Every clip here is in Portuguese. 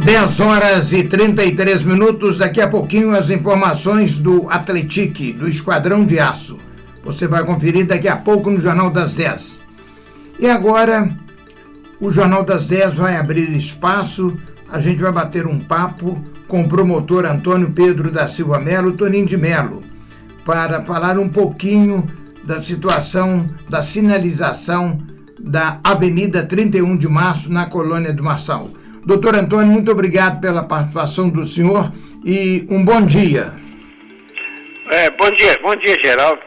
10h33. Daqui a pouquinho as informações do Atletique, do Esquadrão de Aço. Você vai conferir daqui a pouco no Jornal das 10. E agora, o Jornal das 10 vai abrir espaço. A gente vai bater um papo com o promotor Antônio Pedro da Silva Melo, Toninho de Melo, para falar um pouquinho da situação da sinalização da Avenida 31 de Março, na Colônia do Marçal. Doutor Antônio, muito obrigado pela participação do senhor e um bom dia. Bom dia, Geraldo.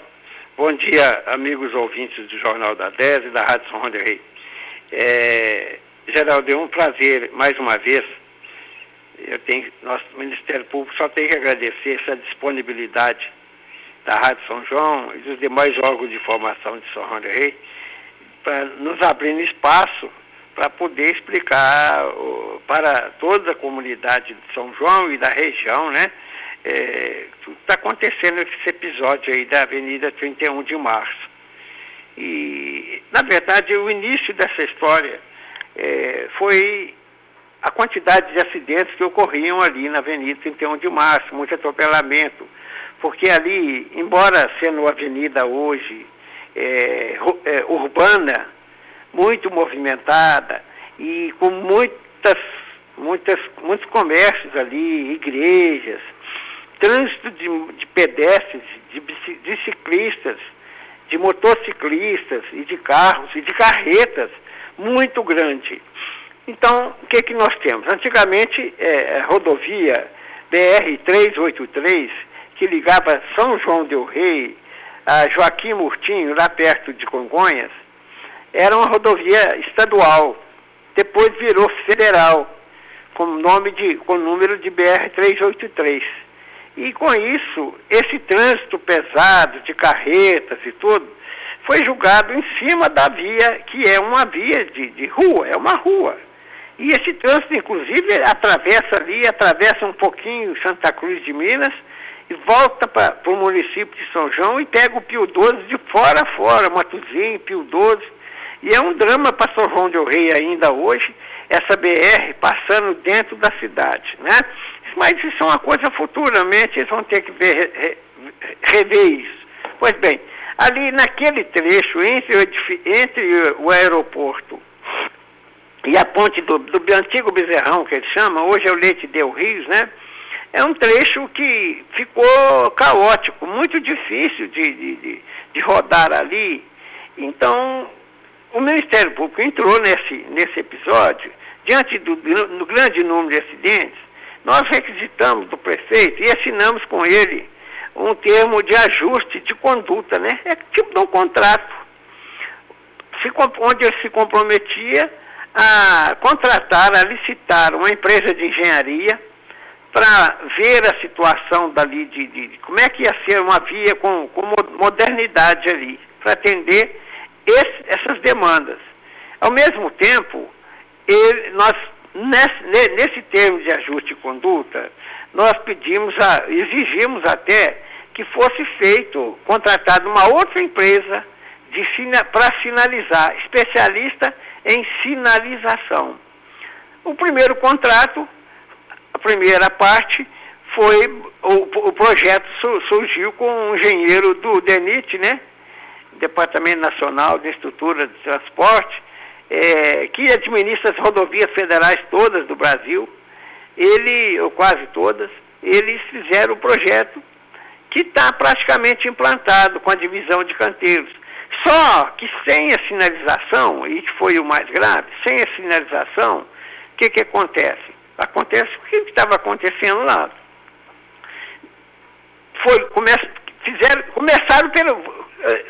Bom dia, amigos ouvintes do Jornal da 10 e da Rádio São João del Rei. Geraldo, é um prazer, mais uma vez. Nosso Ministério Público só tem que agradecer essa disponibilidade da Rádio São João e dos demais órgãos de informação de São João del Rei para nos abrir espaço para poder explicar para toda a comunidade de São João e da região, né, tudo que está acontecendo nesse episódio aí da Avenida 31 de Março. E, na verdade, o início dessa história foi a quantidade de acidentes que ocorriam ali na Avenida 31 de Março, muito atropelamento, porque ali, embora sendo uma avenida hoje urbana, muito movimentada e com muitos comércios ali, igrejas, trânsito de pedestres, de ciclistas, de motociclistas e de carros e de carretas muito grande. Então, o que nós temos? Antigamente, a rodovia BR-383, que ligava São João del Rei a Joaquim Murtinho, lá perto de Congonhas, era uma rodovia estadual, depois virou federal, com o número de BR-383. E com isso, esse trânsito pesado de carretas e tudo, foi julgado em cima da via, que é uma via de rua, é uma rua. E esse trânsito, inclusive, atravessa um pouquinho Santa Cruz de Minas, e volta para o município de São João e pega o Pio 12 de fora a fora, Matuzinho, Pio 12. E é um drama para São João del Rei ainda hoje, essa BR passando dentro da cidade, né? Mas isso é uma coisa futuramente, eles vão ter que rever isso. Pois bem, ali naquele trecho, entre o aeroporto e a ponte do antigo Bezerrão, que eles chamam, hoje é o Leite Del Rios, né? É um trecho que ficou caótico, muito difícil de rodar ali. Então, o Ministério Público entrou nesse episódio, diante do grande número de acidentes. Nós requisitamos do prefeito e assinamos com ele um termo de ajuste de conduta, né? É tipo de um contrato, onde ele se comprometia a contratar, a licitar uma empresa de engenharia para ver a situação dali, de como é que ia ser uma via com modernidade ali, para atender essas demandas. Ao mesmo tempo, nesse termo de ajuste de conduta, nós exigimos até que fosse contratada uma outra empresa para sinalizar, especialista em sinalização. O primeiro contrato, a primeira parte, foi o projeto surgiu com um engenheiro do DENIT, né? Departamento Nacional de Estrutura de Transporte, que administra as rodovias federais todas do Brasil, ou quase todas, eles fizeram o projeto que está praticamente implantado com a divisão de canteiros. Só que sem a sinalização, e que foi o mais grave, sem a sinalização, o que acontece? Acontece o que estava acontecendo lá. Começaram pelo...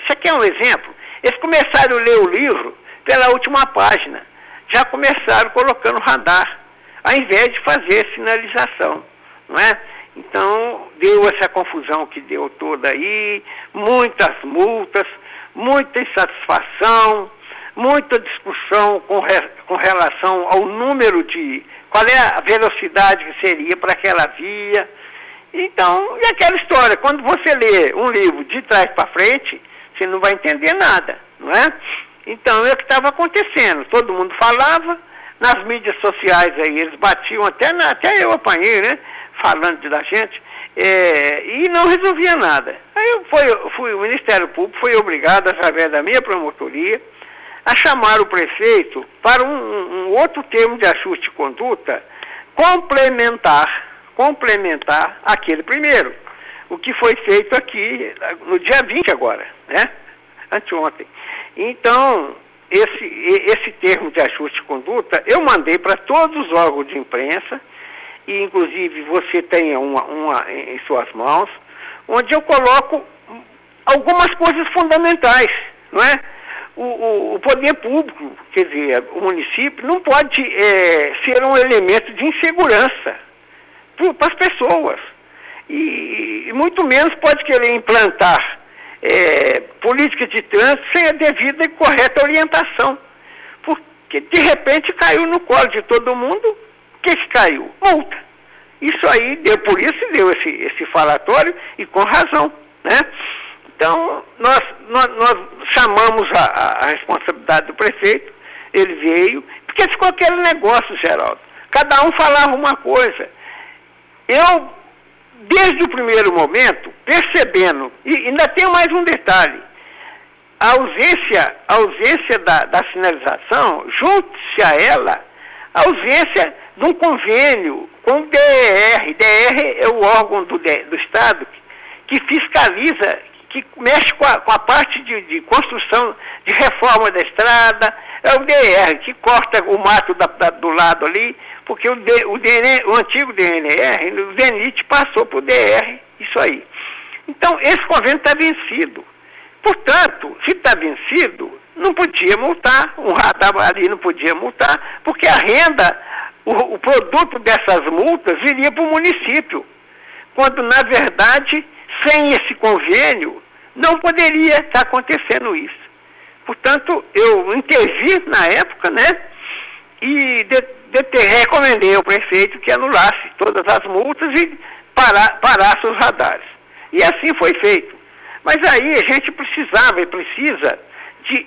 Você quer um exemplo? Eles começaram a ler o livro pela última página. Já começaram colocando radar, ao invés de fazer sinalização, não é? Então, deu essa confusão que deu toda aí, muitas multas, muita insatisfação, muita discussão com relação ao número qual é a velocidade que seria para aquela via. Então, e aquela história, quando você lê um livro de trás para frente, você não vai entender nada, não é? Então, é o que estava acontecendo. Todo mundo falava, nas mídias sociais aí, eles batiam, até eu apanhei, né? Falando da gente, e não resolvia nada. Aí o Ministério Público foi obrigado, através da minha promotoria, a chamar o prefeito para um outro termo de ajuste de conduta complementar aquele primeiro. O que foi feito aqui no dia 20 agora, né? Anteontem. Então, esse termo de ajuste de conduta, eu mandei para todos os órgãos de imprensa, e inclusive você tem uma em suas mãos, onde eu coloco algumas coisas fundamentais, não é? O poder público, quer dizer, o município, não pode ser um elemento de insegurança para as pessoas. E muito menos pode querer implantar políticas de trânsito sem a devida e correta orientação. Porque, de repente, caiu no colo de todo mundo. O que caiu? Multa. Isso aí, por isso deu esse falatório, e com razão, né? Então, nós chamamos a responsabilidade do prefeito, ele veio, porque ficou aquele negócio, Geraldo. Cada um falava uma coisa. Eu, desde o primeiro momento, percebendo, e ainda tem mais um detalhe, a ausência da sinalização, junto-se a ela, a ausência de um convênio com o DER. DER é o órgão do Estado que fiscaliza, que mexe com a parte de construção, de reforma da estrada. É o DER, que corta o mato do lado ali, porque o antigo DNR, o DENIT passou para o DR, isso aí. Então, esse convênio está vencido. Portanto, se está vencido, não podia multar, um radar ali não podia multar, porque a renda, o produto dessas multas viria para o município, quando, na verdade, sem esse convênio, não poderia estar acontecendo isso. Portanto, eu intervi na época, né, e recomendei ao prefeito que anulasse todas as multas e parasse os radares. E assim foi feito. Mas aí a gente precisava e precisa de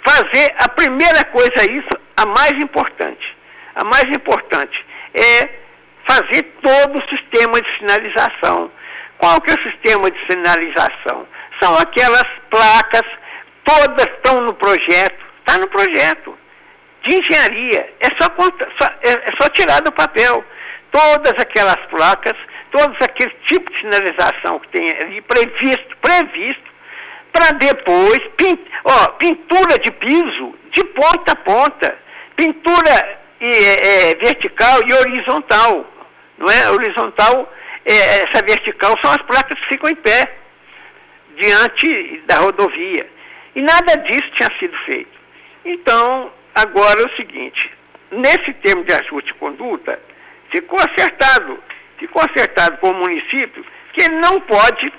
fazer a primeira coisa, a mais importante. A mais importante é fazer todo o sistema de sinalização. Qual que é o sistema de sinalização? São aquelas placas, todas estão no projeto, está no projeto de engenharia, é só tirar do papel. Todas aquelas placas, todos aqueles tipos de sinalização que tem ali previsto, para depois, pintura de piso, de ponta a ponta, pintura vertical e horizontal, não é? Horizontal, essa vertical são as placas que ficam em pé, diante da rodovia. E nada disso tinha sido feito. Então, agora é o seguinte, nesse termo de ajuste de conduta, ficou acertado com o município que ele não pode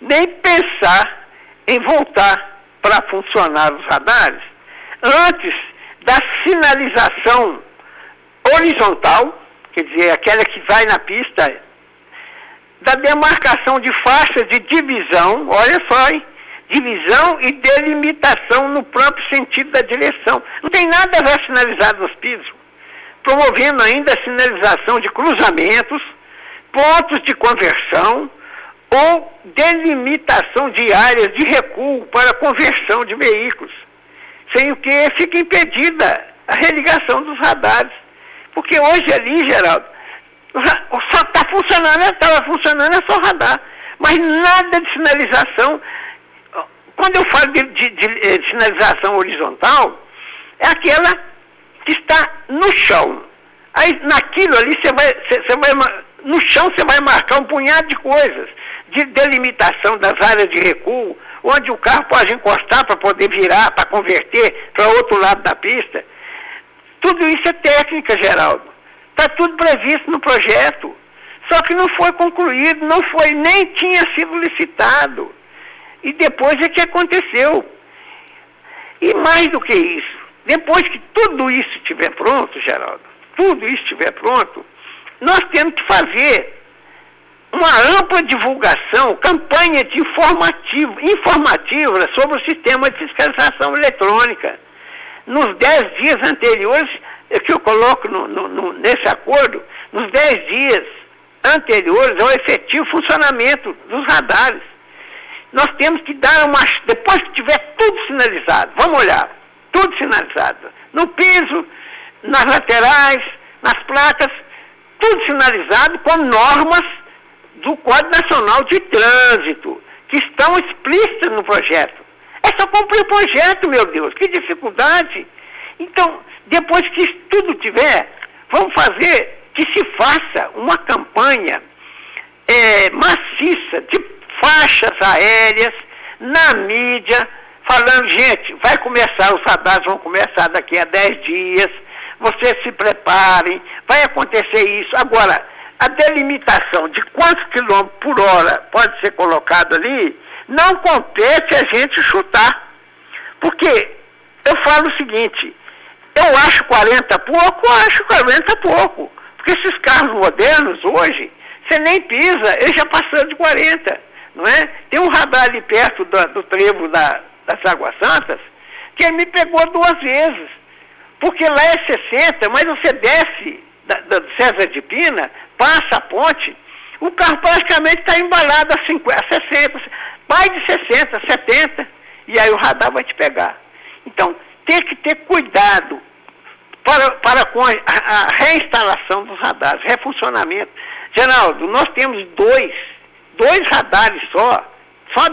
nem pensar em voltar para funcionar os radares antes da sinalização horizontal, quer dizer, aquela que vai na pista, da demarcação de faixas de divisão, olha só, hein? Divisão e delimitação no próprio sentido da direção. Não tem nada a ver sinalizado nos pisos. Promovendo ainda a sinalização de cruzamentos, pontos de conversão ou delimitação de áreas de recuo para conversão de veículos, sem o que fica impedida a religação dos radares. Porque hoje ali, Geraldo, só está funcionando, estava funcionando, é só radar, mas nada de sinalização. Quando eu falo de sinalização horizontal, é aquela que está no chão. Aí naquilo ali no chão você vai marcar um punhado de coisas, de delimitação das áreas de recuo, onde o carro pode encostar para poder virar, para converter para outro lado da pista. Tudo isso é técnica, Geraldo. Está tudo previsto no projeto. Só que não foi concluído, nem tinha sido licitado. E depois é que aconteceu. E mais do que isso, depois que tudo isso estiver pronto, Geraldo, tudo isso estiver pronto, nós temos que fazer uma ampla divulgação, campanha de informativa sobre o sistema de fiscalização eletrônica. Nos 10 dias anteriores que eu coloco nesse acordo, nos 10 dias anteriores ao efetivo funcionamento dos radares. Nós temos que dar depois que tiver tudo sinalizado, vamos olhar, tudo sinalizado, no piso, nas laterais, nas placas, tudo sinalizado com normas do Código Nacional de Trânsito, que estão explícitas no projeto. É só cumprir o projeto, meu Deus, que dificuldade. Então, depois que isso tudo tiver, vamos fazer que se faça uma campanha maciça de faixas aéreas na mídia, falando, gente, os radares vão começar daqui a 10 dias, vocês se preparem, vai acontecer isso. Agora, a delimitação de quantos quilômetros por hora pode ser colocado ali, não compete a gente chutar. Porque eu falo o seguinte, eu acho 40 pouco, eu acho 40 pouco. Porque esses carros modernos hoje, você nem pisa, ele já passou de 40, não é? Tem um radar ali perto do trevo das Águas Santas, que ele me pegou 2 vezes. Porque lá é 60, mas você desce do César de Pina, passa a ponte, o carro praticamente está embalado a 60, mais de 60, 70, e aí o radar vai te pegar. Então, tem que ter cuidado para com a reinstalação dos radares, refuncionamento. Geraldo, nós temos dois radares só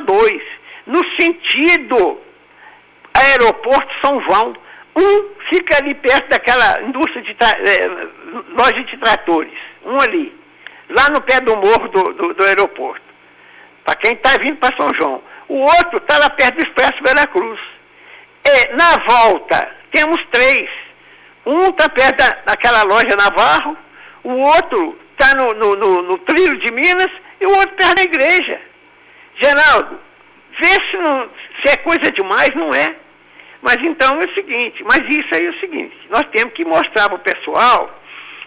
2, no sentido aeroporto São João. Um fica ali perto daquela indústria loja de tratores, um ali, lá no pé do morro do aeroporto, para quem está vindo para São João. O outro está lá perto do Expresso Veracruz. Na volta, temos 3. Um está perto daquela loja Navarro, o outro está no trilho de Minas e o outro perto da igreja. Geraldo, vê se é coisa demais, não é. Mas então é o seguinte, nós temos que mostrar para o pessoal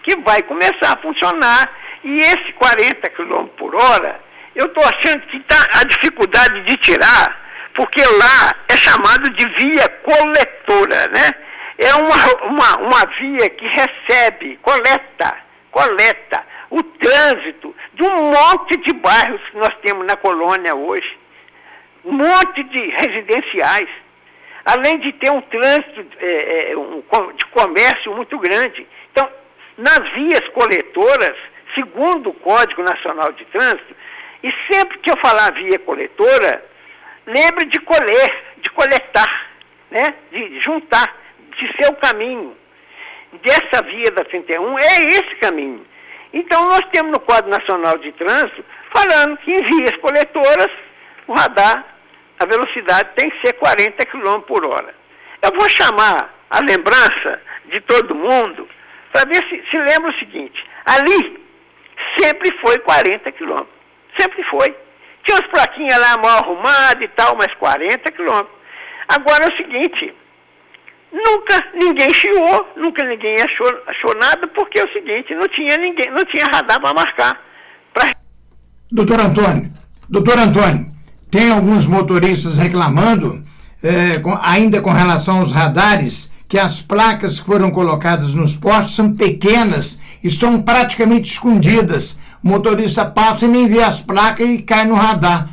que vai começar a funcionar. E esse 40 km por hora, eu estou achando que está a dificuldade de tirar, porque lá é chamado de via coletora, né? É uma via que coleta o trânsito de um monte de bairros que nós temos na colônia hoje, um monte de residenciais, além de ter um trânsito de comércio muito grande. Então, nas vias coletoras, segundo o Código Nacional de Trânsito, e sempre que eu falar via coletora, lembre de coletar, né? De juntar, de ser o caminho. Dessa via da 31 é esse caminho. Então, nós temos no Código Nacional de Trânsito, falando que em vias coletoras, o radar, a velocidade tem que ser 40 km por hora. Eu vou chamar a lembrança de todo mundo para ver se lembra o seguinte, ali sempre foi 40 km, sempre foi. Tinha umas plaquinhas lá mal arrumadas e tal, mas 40 km. Agora é o seguinte, nunca ninguém chiou, nunca ninguém achou nada, porque é o seguinte, não tinha radar para marcar. Doutor Antônio, tem alguns motoristas reclamando, ainda com relação aos radares, que as placas que foram colocadas nos postes são pequenas, estão praticamente escondidas. O motorista passa e nem vê as placas e cai no radar.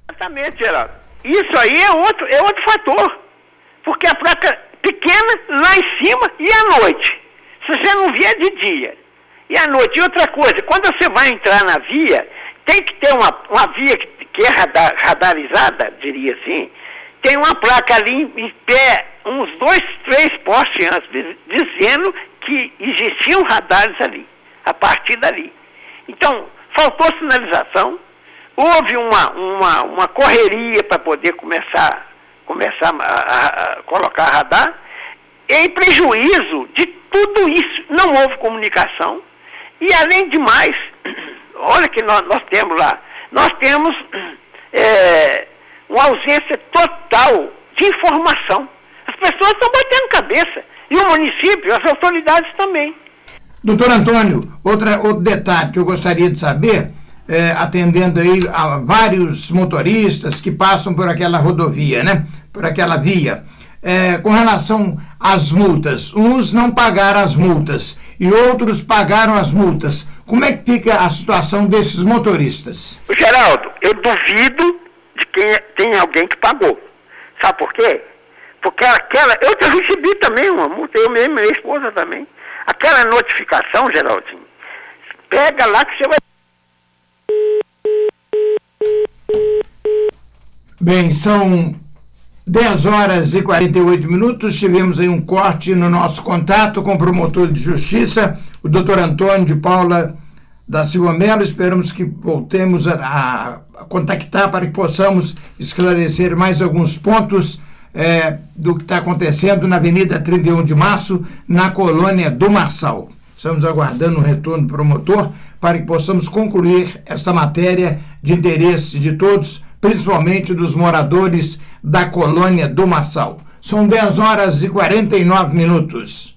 Exatamente, Geraldo. Isso aí é outro fator. Porque a placa pequena lá em cima e à noite. Se você não vê de dia. E à noite. E outra coisa, quando você vai entrar na via, tem que ter uma via que é radarizada, diria assim. Tem uma placa ali em pé, uns 2, 3 postes antes, dizendo que existiam radares ali, a partir dali. Então, faltou sinalização, houve uma correria para poder começar a colocar radar, em prejuízo de tudo isso, não houve comunicação, e além de mais, olha que nós temos lá, nós temos uma ausência total de informação. As pessoas estão batendo cabeça, e o município, as autoridades também. Doutor Antônio, outro detalhe que eu gostaria de saber, atendendo aí a vários motoristas que passam por aquela rodovia, né? Por aquela via. com relação às multas. Uns não pagaram as multas e outros pagaram as multas. Como é que fica a situação desses motoristas? Geraldo, eu duvido de que tem alguém que pagou. Sabe por quê? Porque eu recebi também uma multa, eu mesmo, minha esposa também. Aquela notificação, Geraldinho, pega lá que você vai... Bem, são 10 horas e 48 minutos. Tivemos aí um corte no nosso contato com o promotor de justiça, o doutor Antônio de Paula da Silva Melo. Esperamos que voltemos a contactar para que possamos esclarecer mais alguns pontos do que está acontecendo na Avenida 31 de Março, na colônia do Marçal. Estamos aguardando o retorno do promotor para que possamos concluir esta matéria de interesse de todos, principalmente dos moradores da colônia do Marçal. São 10 horas e 49 minutos.